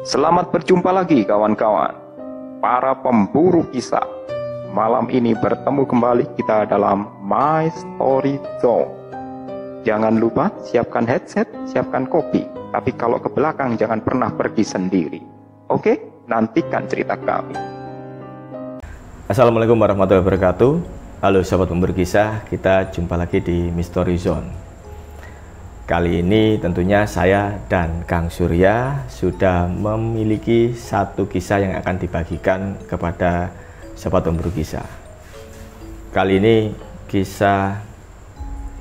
Selamat berjumpa lagi kawan-kawan, para pemburu kisah. Malam ini bertemu kembali kita dalam My Story Zone. Jangan lupa siapkan headset, siapkan kopi. Tapi kalau ke belakang jangan pernah pergi sendiri. Oke, nantikan cerita kami. Assalamualaikum warahmatullahi wabarakatuh. Halo sahabat pemburu kisah, kita jumpa lagi di Mystery Zone. Kali ini tentunya saya dan Kang Surya sudah memiliki satu kisah yang akan dibagikan kepada sahabat pemburu kisah. Kali ini kisah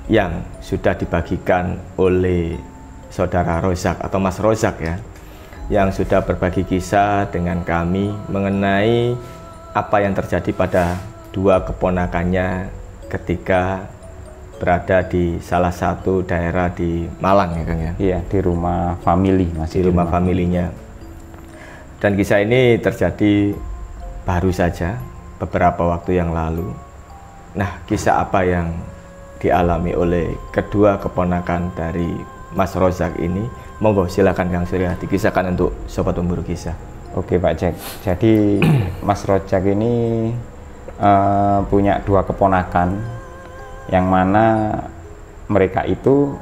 yang sudah dibagikan oleh saudara Rozak atau Mas Rozak ya, yang sudah berbagi kisah dengan kami mengenai apa yang terjadi pada dua keponakannya ketika berada di salah satu daerah di Malang ya Kang ya? Iya, di rumah family, masih di rumah familinya. Dan kisah ini terjadi baru saja beberapa waktu yang lalu. Nah, kisah apa yang dialami oleh kedua keponakan dari Mas Rozak ini? Monggo silakan Kang Surya dikisahkan untuk sobat pemburu kisah. Oke Pak Jack, jadi Mas Rozak ini punya dua keponakan, yang mana mereka itu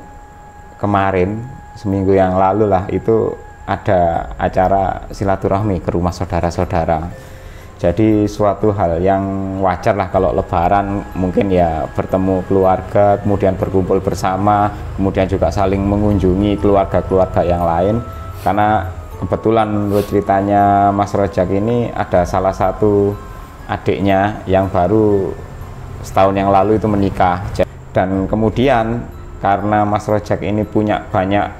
kemarin seminggu yang lalu lah itu ada acara silaturahmi ke rumah saudara-saudara. Jadi suatu hal yang wajar lah kalau lebaran mungkin ya bertemu keluarga, kemudian berkumpul bersama, kemudian juga saling mengunjungi keluarga-keluarga yang lain. Karena kebetulan menurut ceritanya Mas Rozak ini ada salah satu adiknya yang baru setahun yang lalu itu menikah, dan kemudian karena Mas Rozak ini punya banyak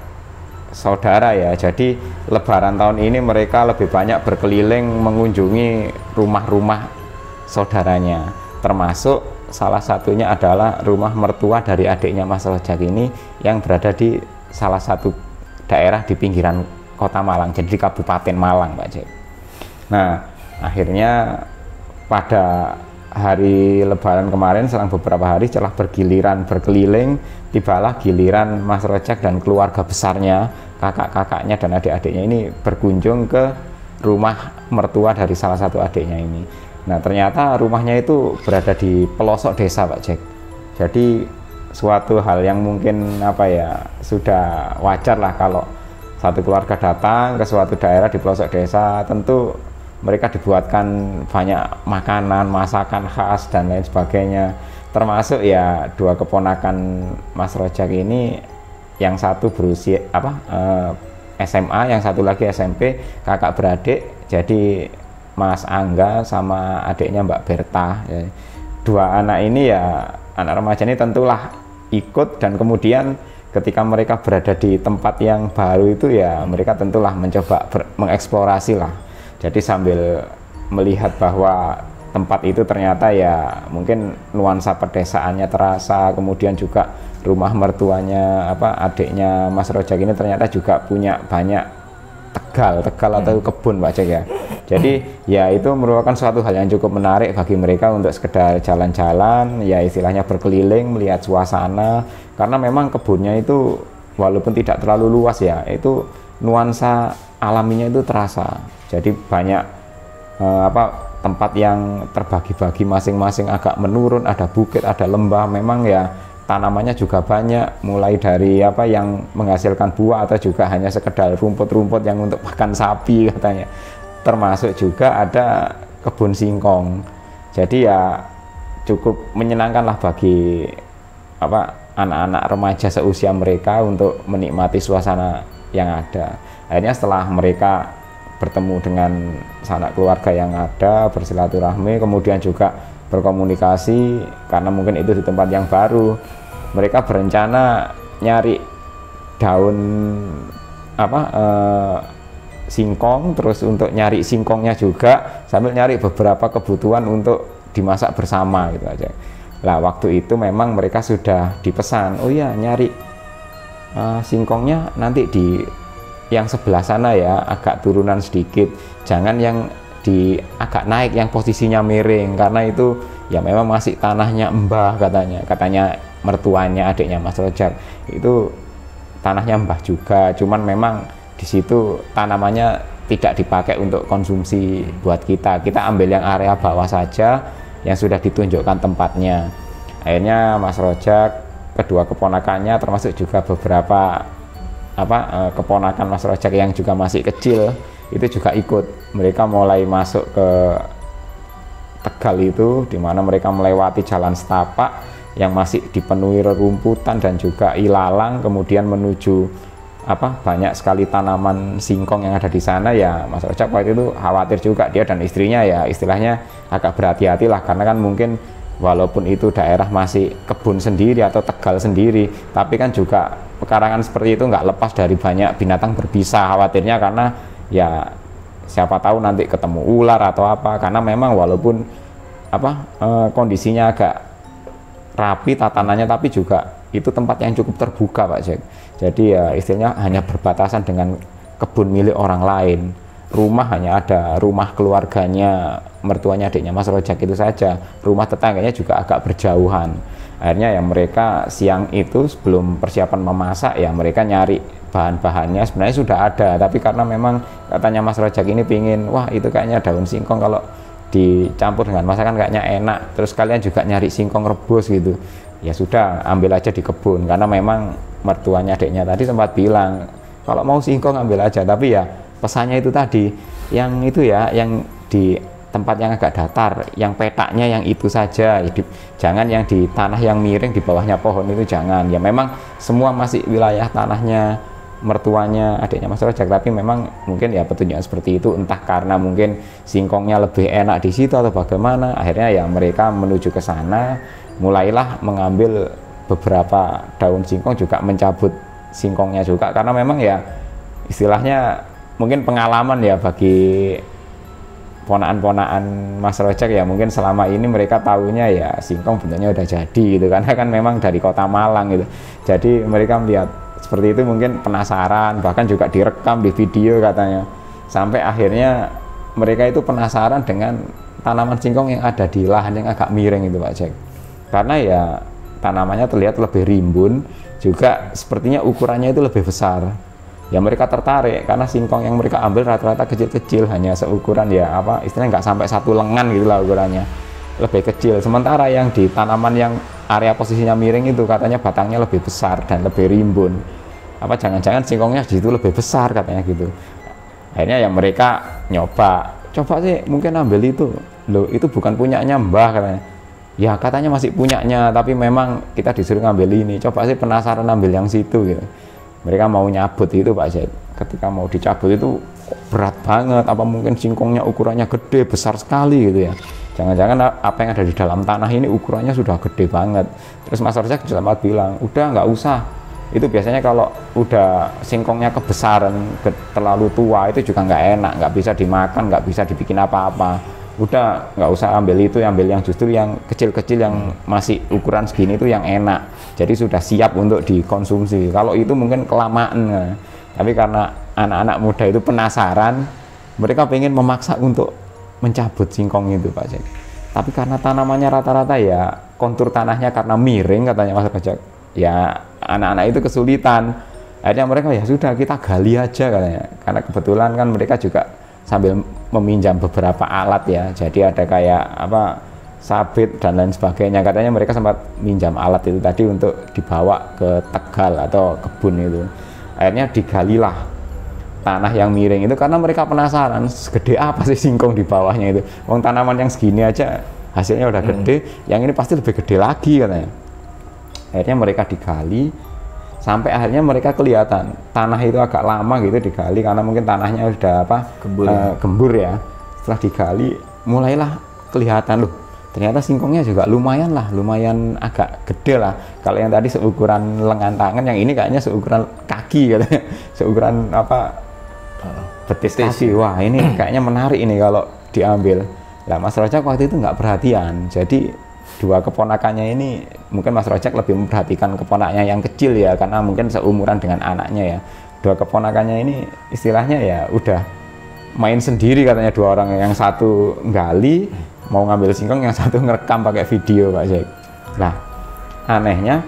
saudara ya, jadi lebaran tahun ini mereka lebih banyak berkeliling mengunjungi rumah-rumah saudaranya, termasuk salah satunya adalah rumah mertua dari adiknya Mas Rozak ini yang berada di salah satu daerah di pinggiran kota Malang, jadi di Kabupaten Malang Pak Jack. Nah, akhirnya pada hari lebaran kemarin, selang beberapa hari setelah bergiliran berkeliling, tibalah giliran Mas Rozak dan keluarga besarnya, kakak-kakaknya dan adik-adiknya ini berkunjung ke rumah mertua dari salah satu adiknya ini. Nah, ternyata rumahnya itu berada di pelosok desa Pak Jack. Jadi suatu hal yang mungkin apa ya, sudah wajar lah kalau satu keluarga datang ke suatu daerah di pelosok desa, tentu mereka dibuatkan banyak makanan, masakan khas dan lain sebagainya. Termasuk ya dua keponakan Mas Rozak ini, yang satu berusia SMA, yang satu lagi SMP, kakak beradik. Jadi Mas Angga sama adiknya Mbak Berta. Ya. Dua anak ini ya, anak remaja ini tentulah ikut, dan kemudian ketika mereka berada di tempat yang baru itu ya mereka tentulah mencoba mengeksplorasi lah. Jadi sambil melihat bahwa tempat itu ternyata ya mungkin nuansa pedesaannya terasa, kemudian juga rumah mertuanya adiknya Mas Rozak ini ternyata juga punya banyak tegal atau kebun Pak Jack ya. Jadi ya itu merupakan suatu hal yang cukup menarik bagi mereka untuk sekedar jalan-jalan, ya istilahnya berkeliling melihat suasana, karena memang kebunnya itu walaupun tidak terlalu luas ya, itu nuansa alaminya itu terasa. Jadi banyak tempat yang terbagi-bagi masing-masing agak menurun, ada bukit, ada lembah, memang ya tanamannya juga banyak, mulai dari yang menghasilkan buah atau juga hanya sekedar rumput-rumput yang untuk makan sapi katanya. Termasuk juga ada kebun singkong. Jadi ya cukup menyenangkan lah bagi anak-anak remaja seusia mereka untuk menikmati suasana yang ada. Akhirnya setelah mereka bertemu dengan sanak keluarga yang ada, bersilaturahmi, kemudian juga berkomunikasi, karena mungkin itu di tempat yang baru, mereka berencana nyari daun singkong, terus untuk nyari singkongnya juga sambil nyari beberapa kebutuhan untuk dimasak bersama gitu aja. Lah waktu itu memang mereka sudah dipesan, oh ya nyari singkongnya nanti di yang sebelah sana ya, agak turunan sedikit, jangan yang di agak naik yang posisinya miring, karena itu ya memang masih tanahnya mbah katanya mertuanya adiknya Mas Rozak itu tanahnya mbah juga, cuman memang di situ tanamannya tidak dipakai untuk konsumsi buat kita. Kita ambil yang area bawah saja yang sudah ditunjukkan tempatnya. Akhirnya Mas Rojak, kedua keponakannya termasuk juga beberapa keponakan Mas Rojak yang juga masih kecil itu juga ikut. Mereka mulai masuk ke Tegal itu, di mana mereka melewati jalan setapak yang masih dipenuhi rerumputan dan juga ilalang, kemudian menuju banyak sekali tanaman singkong yang ada di sana. Ya Mas Rojak waktu itu khawatir juga, dia dan istrinya ya istilahnya agak berhati-hati lah, karena kan mungkin walaupun itu daerah masih kebun sendiri atau Tegal sendiri, tapi kan juga pekarangan seperti itu nggak lepas dari banyak binatang berbisa. Khawatirnya karena ya siapa tahu nanti ketemu ular atau apa, karena memang walaupun kondisinya agak rapi tatanannya, tapi juga itu tempat yang cukup terbuka Pak Jack. Jadi ya istilahnya hanya berbatasan dengan kebun milik orang lain. Rumah hanya ada rumah keluarganya, mertuanya adiknya Mas Rojak itu saja. Rumah tetangganya juga agak berjauhan. Akhirnya ya mereka siang itu sebelum persiapan memasak ya mereka nyari bahan-bahannya. Sebenarnya sudah ada, tapi karena memang katanya Mas Rojak ini pingin, wah itu kayaknya daun singkong kalau dicampur dengan masakan kayaknya enak. Terus kalian juga nyari singkong rebus gitu. Ya sudah, ambil aja di kebun, karena memang mertuanya adiknya tadi sempat bilang kalau mau singkong ambil aja, tapi ya pesannya itu tadi yang itu ya, yang di tempat yang agak datar, yang petaknya yang itu saja, jangan yang di tanah yang miring di bawahnya pohon itu jangan. Ya memang semua masih wilayah tanahnya mertuanya adiknya Mas Rojak, tapi memang mungkin ya petunjuknya seperti itu, entah karena mungkin singkongnya lebih enak di situ atau bagaimana. Akhirnya ya mereka menuju ke sana, mulailah mengambil beberapa daun singkong, juga mencabut singkongnya juga, karena memang ya istilahnya mungkin pengalaman ya bagi ponaan-ponaan Mas Rojak ya, mungkin selama ini mereka tahunya ya singkong bentuknya udah jadi gitu, karena kan memang dari kota Malang gitu. Jadi mereka melihat seperti itu mungkin penasaran, bahkan juga direkam di video katanya, sampai akhirnya mereka itu penasaran dengan tanaman singkong yang ada di lahan yang agak miring itu Pak Jack. Karena ya tanamannya terlihat lebih rimbun, juga sepertinya ukurannya itu lebih besar. Ya mereka tertarik karena singkong yang mereka ambil rata-rata kecil-kecil, hanya seukuran ya istilahnya nggak sampai 1 lengan gitu lah ukurannya, lebih kecil. Sementara yang di tanaman yang area posisinya miring itu katanya batangnya lebih besar dan lebih rimbun. Jangan-jangan singkongnya di situ lebih besar katanya gitu. Akhirnya ya mereka coba sih mungkin ambil itu. Loh itu bukan punyanya Mbah katanya. Ya katanya masih punyanya, tapi memang kita disuruh ngambil ini. Coba sih penasaran ambil yang situ gitu. Mereka mau nyabut itu Pak Zaid. Ketika mau dicabut itu berat banget, apa mungkin singkongnya ukurannya gede, besar sekali gitu ya. Jangan-jangan apa yang ada di dalam tanah ini ukurannya sudah gede banget. Terus Mas Rojak sempat bilang, udah nggak usah. Itu biasanya kalau udah singkongnya kebesaran, terlalu tua, itu juga nggak enak, nggak bisa dimakan, nggak bisa dibikin apa-apa. Udah nggak usah ambil itu, ambil yang justru yang kecil-kecil yang masih ukuran segini itu yang enak, jadi sudah siap untuk dikonsumsi. Kalau itu mungkin kelamaan ya. Tapi karena anak-anak muda itu penasaran, mereka pengen memaksa untuk mencabut singkong itu Pak Jack. Tapi karena tanamannya rata-rata ya kontur tanahnya karena miring katanya Mas Rojak, ya anak-anak itu kesulitan. Akhirnya mereka ya sudah kita gali aja katanya, karena kebetulan kan mereka juga sambil meminjam beberapa alat ya, jadi ada kayak sabit dan lain sebagainya. Katanya mereka sempat minjam alat itu tadi untuk dibawa ke Tegal atau kebun itu. Akhirnya digalilah tanah yang miring itu karena mereka penasaran segede apa sih singkong di bawahnya itu. Wong tanaman yang segini aja hasilnya udah gede, yang ini pasti lebih gede lagi katanya. Akhirnya mereka digali sampai akhirnya mereka kelihatan tanah itu agak lama gitu digali, karena mungkin tanahnya sudah gembur ya. Setelah digali mulailah kelihatan, loh ternyata singkongnya juga lumayan agak gede lah. Kalau yang tadi seukuran lengan tangan, yang ini kayaknya seukuran kaki katanya, seukuran betis kaki. Wah ini kayaknya menarik ini kalau diambil. Nah Mas Rojak waktu itu nggak perhatian, jadi dua keponakannya ini, mungkin Mas Rojak lebih memperhatikan keponakannya yang kecil ya, karena mungkin seumuran dengan anaknya ya. Dua keponakannya ini istilahnya ya udah main sendiri katanya, dua orang, yang satu gali mau ngambil singkong, yang satu ngerekam pakai video Pak Jack. Nah anehnya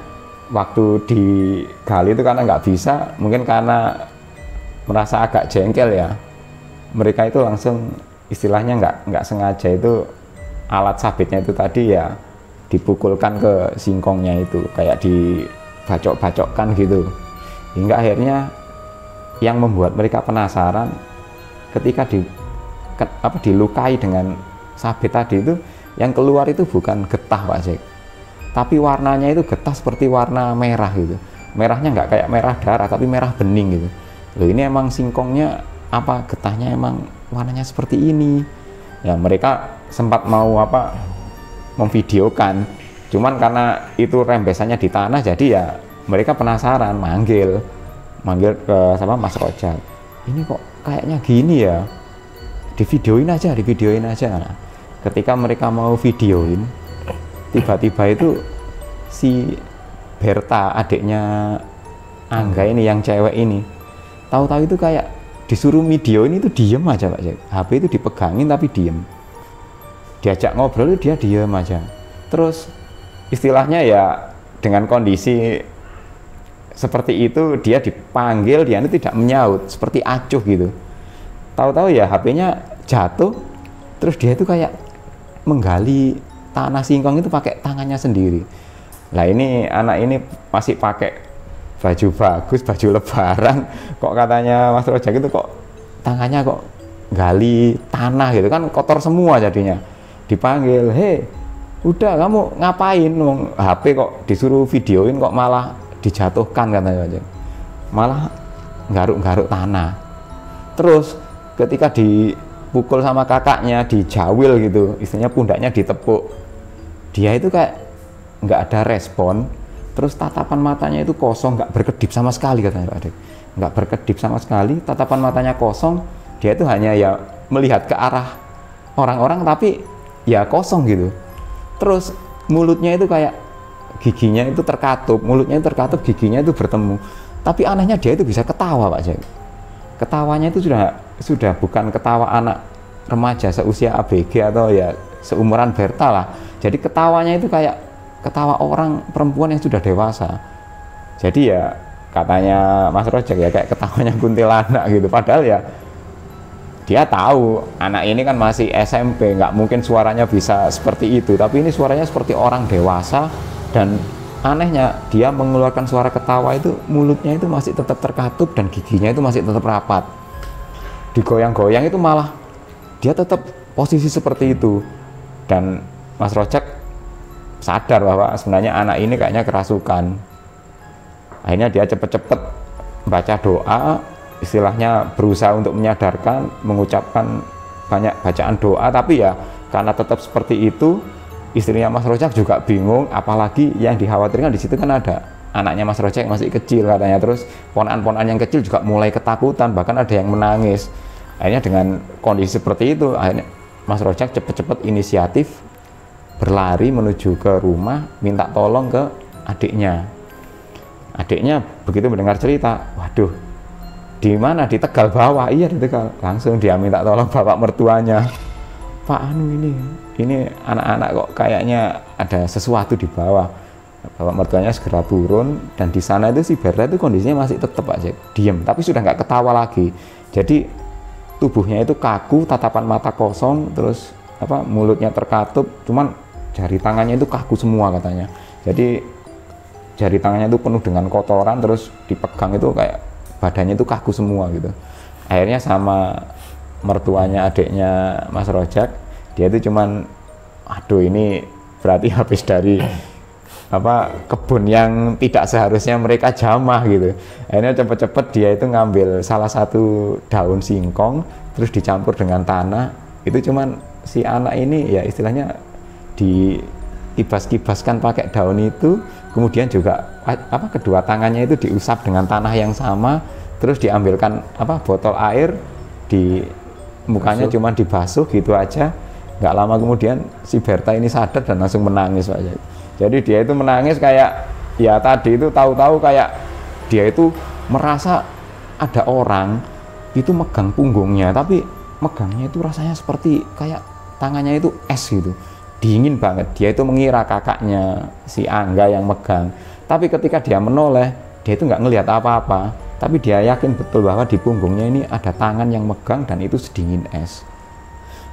waktu digali itu karena nggak bisa, mungkin karena merasa agak jengkel ya, mereka itu langsung istilahnya nggak sengaja itu alat sabitnya itu tadi ya dipukulkan ke singkongnya itu, kayak dibacok-bacokkan gitu, hingga akhirnya yang membuat mereka penasaran ketika dilukai dengan sabit tadi itu, yang keluar itu bukan getah Pak Jack, tapi warnanya itu getah seperti warna merah gitu, merahnya nggak kayak merah darah tapi merah bening gitu. Loh, ini emang singkongnya apa getahnya emang warnanya seperti ini ya. Mereka sempat mau memvideokan, cuman karena itu rembesannya di tanah, jadi ya mereka penasaran, manggil ke sama Mas Rojak, ini kok kayaknya gini ya, divideoin aja. Nah, ketika mereka mau videoin, tiba-tiba itu si Berta, adiknya Angga ini yang cewek ini, tahu-tahu itu kayak disuruh video ini tuh diem aja Pak Jack. HP itu dipegangin tapi diem, diajak ngobrol dia diem aja. Terus istilahnya ya dengan kondisi seperti itu, dia dipanggil, dia itu tidak menyaut, seperti acuh gitu. Tahu-tahu ya HP-nya jatuh, terus dia itu kayak menggali tanah singkong itu pakai tangannya sendiri. Lah ini anak ini masih pakai baju bagus, baju lebaran, kok katanya Mas Rojak itu kok tangannya kok gali tanah gitu kan, kotor semua jadinya. Dipanggil, hei udah kamu ngapain, HP kok disuruh videoin kok malah dijatuhkan katanya aja, malah garuk-garuk tanah. Terus ketika dipukul sama kakaknya, dijawil gitu, istilahnya pundaknya ditepuk, dia itu kayak nggak ada respon. Terus tatapan matanya itu kosong, nggak berkedip sama sekali katanya Pak Adik, nggak berkedip sama sekali, tatapan matanya kosong. Dia itu hanya ya melihat ke arah orang-orang tapi ya kosong gitu. Terus mulutnya itu kayak giginya itu terkatup, giginya itu bertemu. Tapi anehnya dia itu bisa ketawa Pak Jack. Ketawanya itu sudah bukan ketawa anak remaja seusia ABG atau ya seumuran Berta lah. Jadi ketawanya itu kayak ketawa orang perempuan yang sudah dewasa. Jadi ya katanya Mas Rojak ya kayak ketawanya kuntilanak gitu. Padahal ya dia tahu anak ini kan masih SMP, nggak mungkin suaranya bisa seperti itu. Tapi ini suaranya seperti orang dewasa, dan anehnya dia mengeluarkan suara ketawa itu mulutnya itu masih tetap terkatup dan giginya itu masih tetap rapat. Digoyang-goyang itu malah dia tetap posisi seperti itu. Dan Mas Rojak sadar bahwa sebenarnya anak ini kayaknya kerasukan. Akhirnya dia cepet-cepet baca doa, istilahnya berusaha untuk menyadarkan, mengucapkan banyak bacaan doa. Tapi ya karena tetap seperti itu, istrinya Mas Rojak juga bingung. Apalagi yang dikhawatirkan di situ kan ada anaknya Mas Rojak yang masih kecil katanya. Terus ponakan-ponakan yang kecil juga mulai ketakutan, bahkan ada yang menangis. Akhirnya dengan kondisi seperti itu, akhirnya Mas Rojak cepet-cepet inisiatif berlari menuju ke rumah, minta tolong ke adiknya. Adiknya begitu mendengar cerita, waduh, di mana? Di Tegal bawah. Iya, di Tegal. Langsung dia minta tolong bapak mertuanya. Pak, ini anak-anak kok kayaknya ada sesuatu di bawah. Bapak mertuanya segera turun, dan di sana itu si Berta itu kondisinya masih tetap aja diem, tapi sudah nggak ketawa lagi. Jadi tubuhnya itu kaku, tatapan mata kosong, terus mulutnya terkatup, cuman jari tangannya itu kaku semua katanya. Jadi jari tangannya itu penuh dengan kotoran, terus dipegang itu kayak badannya itu kaku semua gitu. Akhirnya sama mertuanya adiknya Mas Rojak, dia itu cuman aduh ini berarti habis dari kebun yang tidak seharusnya mereka jamah gitu. Akhirnya cepet-cepet dia itu ngambil salah satu daun singkong, terus dicampur dengan tanah. Itu cuman si anak ini ya istilahnya dikibas-kibaskan pakai daun itu, kemudian juga kedua tangannya itu diusap dengan tanah yang sama, terus diambilkan botol air, di mukanya cuman dibasuh gitu aja. Nggak lama kemudian si Berta ini sadar dan langsung menangis Pak. Jadi dia itu menangis kayak ya tadi itu tahu-tahu kayak dia itu merasa ada orang itu megang punggungnya, tapi megangnya itu rasanya seperti kayak tangannya itu es gitu, dingin banget. Dia itu mengira kakaknya si Angga yang megang, tapi ketika dia menoleh, dia itu nggak ngelihat apa-apa. tapi dia yakin betul bahwa di punggungnya ini ada tangan yang megang dan itu sedingin es.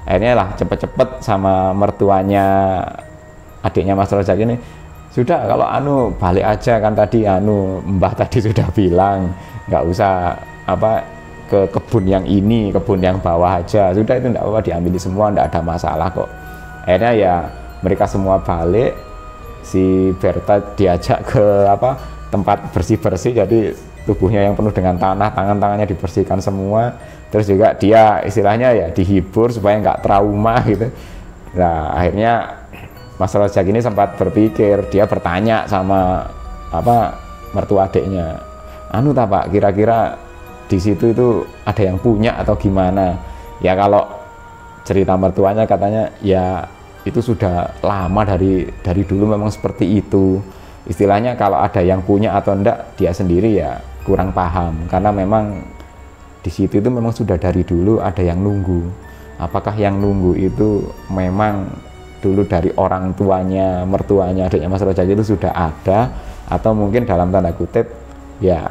Akhirnya lah cepet-cepet sama mertuanya adiknya Mas Rojak ini, sudah kalau anu balik aja, kan tadi anu Mbah tadi sudah bilang nggak usah apa ke kebun yang ini, kebun yang bawah aja, sudah itu enggak apa-apa, diambil semua, enggak ada masalah kok. Akhirnya ya mereka semua balik, si Berta diajak ke apa tempat bersih-bersih, jadi tubuhnya yang penuh dengan tanah, tangan-tangannya dibersihkan semua, terus juga dia istilahnya ya dihibur supaya nggak trauma gitu. Nah akhirnya Mas Rojak ini sempat berpikir, dia bertanya sama apa mertua adiknya, anu tak Pak, kira-kira di situ itu ada yang punya atau gimana? Ya kalau cerita mertuanya katanya ya itu sudah lama, dari dulu memang seperti itu. Istilahnya kalau ada yang punya atau enggak dia sendiri ya kurang paham, karena memang di situ itu memang sudah dari dulu ada yang nunggu. Apakah yang nunggu itu memang dulu dari orang tuanya, mertuanya adiknya Mas Rojak itu sudah ada, atau mungkin dalam tanda kutip ya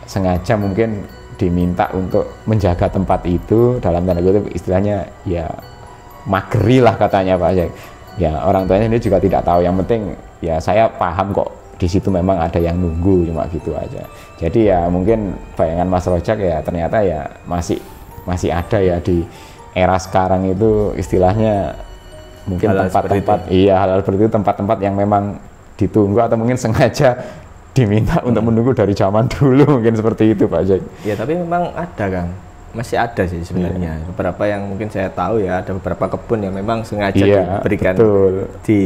sengaja mungkin diminta untuk menjaga tempat itu, dalam tanda kutip istilahnya ya mageri lah katanya Pak Jack. Ya orang tuanya ini juga tidak tahu, yang penting ya saya paham kok di situ memang ada yang nunggu, cuma gitu aja. Jadi ya mungkin bayangan Mas Rojak ya ternyata ya masih ada ya di era sekarang itu, istilahnya mungkin tempat-tempat hal-hal seperti itu, tempat-tempat yang memang ditunggu atau mungkin sengaja diminta untuk menunggu dari zaman dulu, mungkin seperti itu Pak Jack. Ya tapi memang ada Kang, masih ada sih sebenarnya. Beberapa yang mungkin saya tahu ya, ada beberapa kebun yang memang sengaja diberikan di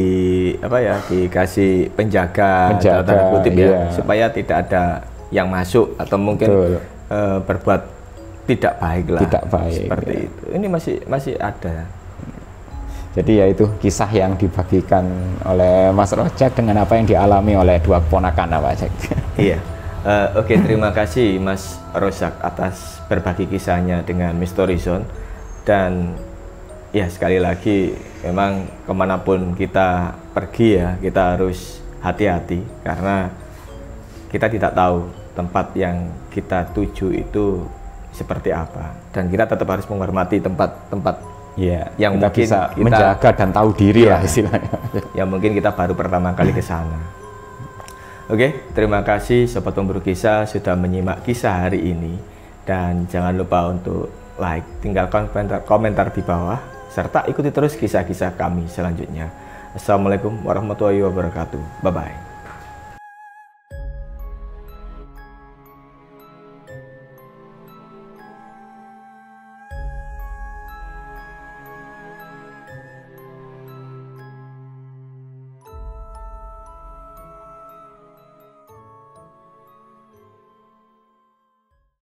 apa ya, dikasih penjaga tanda kutip ya, supaya tidak ada yang masuk atau mungkin berbuat tidak baik lah, seperti itu. Ini masih ada. Jadi ya itu kisah yang dibagikan oleh Mas Rojak dengan apa yang dialami oleh dua keponakan Pak Jack. Iya. Oke, terima kasih Mas Rojak atas berbagi kisahnya dengan Mystery Zone. Dan ya sekali lagi memang kemanapun kita pergi ya kita harus hati-hati, karena kita tidak tahu tempat yang kita tuju itu seperti apa, dan kita tetap harus menghormati tempat-tempat yang kita mungkin bisa menjaga dan tahu diri lah istilahnya. Yang mungkin kita baru pertama kali ke sana. Oke, terima kasih Sobat Pemburu Kisah sudah menyimak kisah hari ini. Dan jangan lupa untuk like, tinggalkan komentar di bawah, serta ikuti terus kisah-kisah kami selanjutnya. Assalamualaikum warahmatullahi wabarakatuh. Bye-bye.